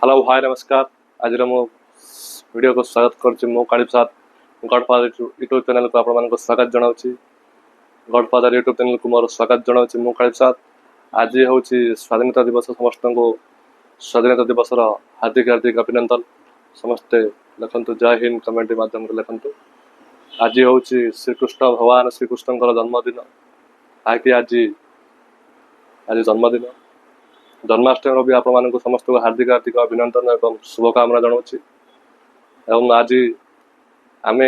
Hello hi नमस्कार। आज मो वीडियो को स्वागत कर मो काली प्रसाद गडफादर यूट्यूब चैनल को आपण मानको स्वागत जनाऊँ। गडफादर यूट्यूब चैनल को मोर स्वागत जनाऊँ। मो काली प्रसाद। आज हूँ स्वाधीनता दिवस। समस्त को स्वाधीनता दिवस हार्दिक हार्दिक अभिनंदन। समस्ते लिखु जय हिंद कमेंट माध्यम लिखु। आज हूँ श्रीकृष्ण भगवान श्रीकृष्ण जन्मदिन। ताकि आज आज जन्मदिन जन्माष्टमी भी आपण समस्त को हार्दिक हार्दिक अभिनंदन और शुभकामना जनाऊँ। आज आम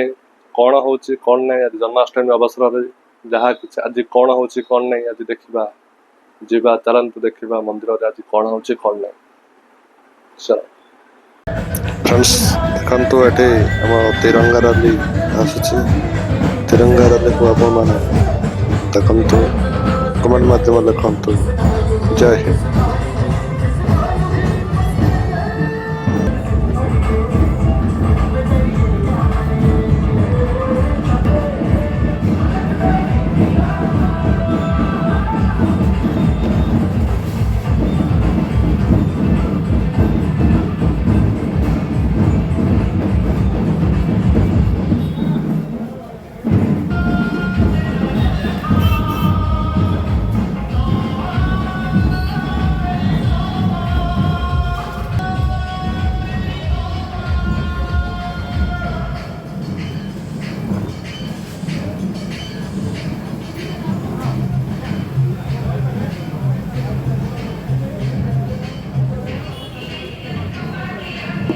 कौन हो कौन नहीं आज जन्माष्टमी अवसर में जहाँ कि आज कौन हो कौन नहीं आज देखा जीवा चलतु देखा मंदिर आज कौन हो कौन नहीं। चलो फ्रेंड्स देखु ये आम तिरंगा रैली आसुची। तिरंगा रैली को आपण मैंने देखु कमेंट माध्यम लिखु जय हिंद।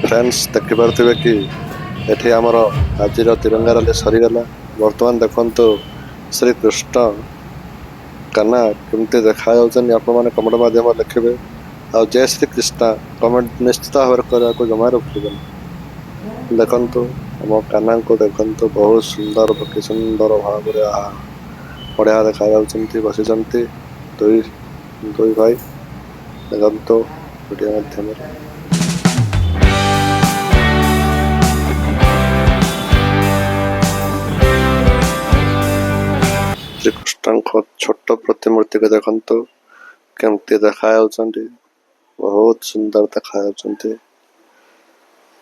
फ्रेंड्स देखिपे कि ये आमर आज तिरंगा रैली सरीगला। बर्तमान देखु श्रीकृष्ण कान्हा केमती देखा मैंने कमेंट माध्यम लिखे। आ जय श्री कृष्ण कमेंट निश्चित भाव करने को जमा भूल। देखु आम कान्हा को देखु बहुत सुंदर कि सुंदर भाव बढ़िया देखा बसी दुई भाई देखु वीडियो माध्यम। श्रीकृष्ण छोट प्रतिमूर्ति को देखु केमती देखा बहुत सुंदर देखा।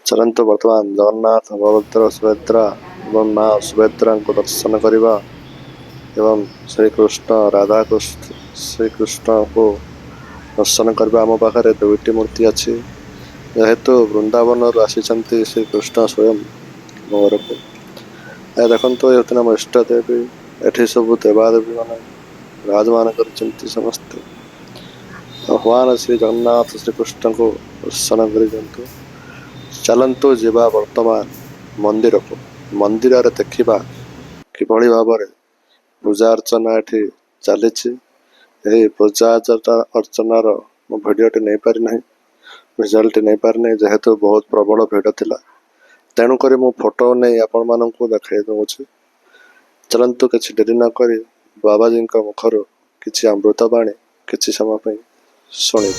चलतु बर्तमान जगन्नाथ बलभद्र सुभद्रा एवं माँ सुभद्रा को दर्शन करवा एवं श्रीकृष्ण राधा कृष्ण श्रीकृष्ण को दर्शन करवा। आम पाखे दुईटी मूर्ति अच्छी जेहेतु वृंदावन आसी श्रीकृष्ण स्वयं घर को देखु ये आम इष्ट देवी एठी सब देवादेवी मान राजमान कर समस्ते भगवान श्री जगन्नाथ श्रीकृष्ण को दर्शन कर चलतु जीवा वर्तमान मंदिर को मंदिर देखा किभली भाव पूजा अर्चना ये चली पूजा अर्चनार मो भिडटी नहीं पारि ना रिजल्ट नहीं पारि ना जेहेतु बहुत प्रबल भिड़ थिला तेणुक मो फोटो नहीं आपण मानू देखा दूसरी। चलतु किसी डेरी नक बाबाजी मुखर किसी अमृतवाणी किसी समय शुणी।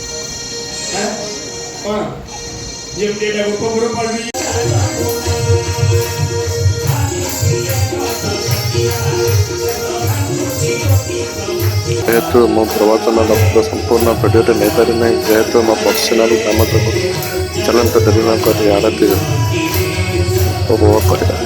जेहेतु मो प्रवचन संपूर्ण भिडियो नहीं पारि ना जेहेतु मो पर्सनाल काम जो चलते डेरी नक आरती उपभोग करवा।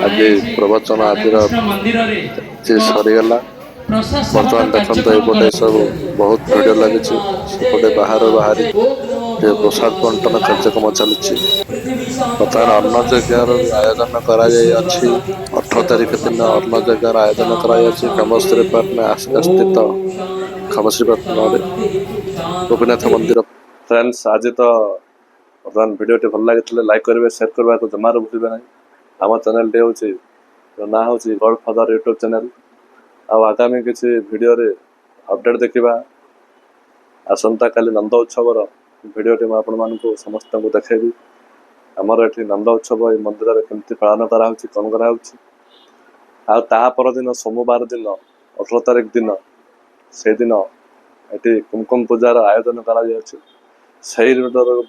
ଆଜି ପ୍ରବଚନ ଆଦିର ଯେ ସରିଗଲା। ବର୍ତ୍ତମାନ ଦେଖନ୍ତୁ ଏପଟେ ସବୁ ବହୁତ ଭିଡ଼ ଲାଗିଛି। ସେପଟେ ବାହାରୁ ବାହାରି ପ୍ରସାଦ ବଣ୍ଟନ କାର୍ଯ୍ୟକ୍ରମ ଚାଲିଛି। ବର୍ତ୍ତମାନ ଅନ୍ନ ଯଜ୍ଞର ଆୟୋଜନ କରାଯାଇଅଛି। 18 ତାରିଖ ଦିନ ଅନ୍ନ ଯଜ୍ଞର ଆୟୋଜନ କରାଯାଇଛି ଖମଶ୍ରୀ ପାଟନା ସ୍ଥିତ ଖମଶ୍ରୀ ପାଟନାରେ ଗୋପୀନାଥ ମନ୍ଦିର। ଫ୍ରେଣ୍ଡସ୍, ଆଜି ତ ବର୍ତ୍ତମାନ ଭିଡ଼ିଓଟି ଭଲ ଲାଗିଥିଲେ ଲାଇକ୍ କରିବେ, ସେୟାର କରିବାକୁ ଜମାରୁ ଭୁଲିବେ ନାହିଁ। ଆମ ଚ୍ୟାନେଲଟି ହେଉଛି ନାଁ ହେଉଛି ଗଡ଼ଫାଦର ୟୁଟ୍ୟୁବ୍ ଚ୍ୟାନେଲ। ଆଉ ଆଗାମୀ କିଛି ଭିଡ଼ିଓରେ ଅପଡ଼େଟ୍ ଦେଖିବା। ଆସନ୍ତାକାଲି ନନ୍ଦ ଉତ୍ସବର ଭିଡ଼ିଓଟି ମୁଁ ଆପଣମାନଙ୍କୁ ସମସ୍ତଙ୍କୁ ଦେଖାଇବି। ଆମର ଏଠି ନନ୍ଦ ଉତ୍ସବ ଏଇ ମନ୍ଦିରରେ କେମିତି ପାଳନ କରାହେଉଛି, କ'ଣ କରାହେଉଛି। ଆଉ ତା ପରଦିନ ସୋମବାର ଦିନ 18 ତାରିଖ ଦିନ ସେଇଦିନ ଏଠି କୁମକୁମ ପୂଜାର ଆୟୋଜନ କରାଯାଉଛି। ସେହି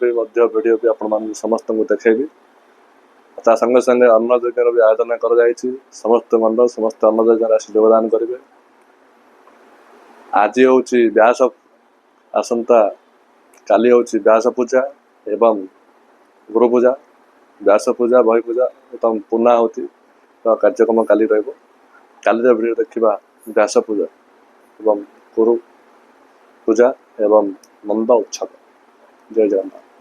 ବି ମଧ୍ୟ ଭିଡ଼ିଓ ବି ଆପଣମାନଙ୍କୁ ସମସ୍ତଙ୍କୁ ଦେଖାଇବି। ତା ସଙ୍ଗେ ସଙ୍ଗେ ଅନ୍ନ ଯଜ୍ଞର ବି ଆୟୋଜନ କରାଯାଇଛି। ସମସ୍ତ ମଣ୍ଡଳ ସମସ୍ତେ ଅନ୍ନ ଯଜ୍ଞରେ ଆସି ଯୋଗଦାନ କରିବେ। ଆଜି ହେଉଛି ବ୍ୟାସ, ଆସନ୍ତା କାଲି ହେଉଛି ବ୍ୟାସ ପୂଜା ଏବଂ ଗୁରୁ ପୂଜା। ବ୍ୟାସ ପୂଜା, ବହି ପୂଜା ଏବଂ ପୂର୍ଣ୍ଣାହୁତି କାର୍ଯ୍ୟକ୍ରମ କାଲି ରହିବ। କାଲିର ଭିଡ଼ିଓ ଦେଖିବା ବ୍ୟାସ ପୂଜା ଏବଂ ଗୁରୁ ପୂଜା ଏବଂ ନନ୍ଦ ଉତ୍ସବ। ଜୟ ଜଗନ୍ନାଥ।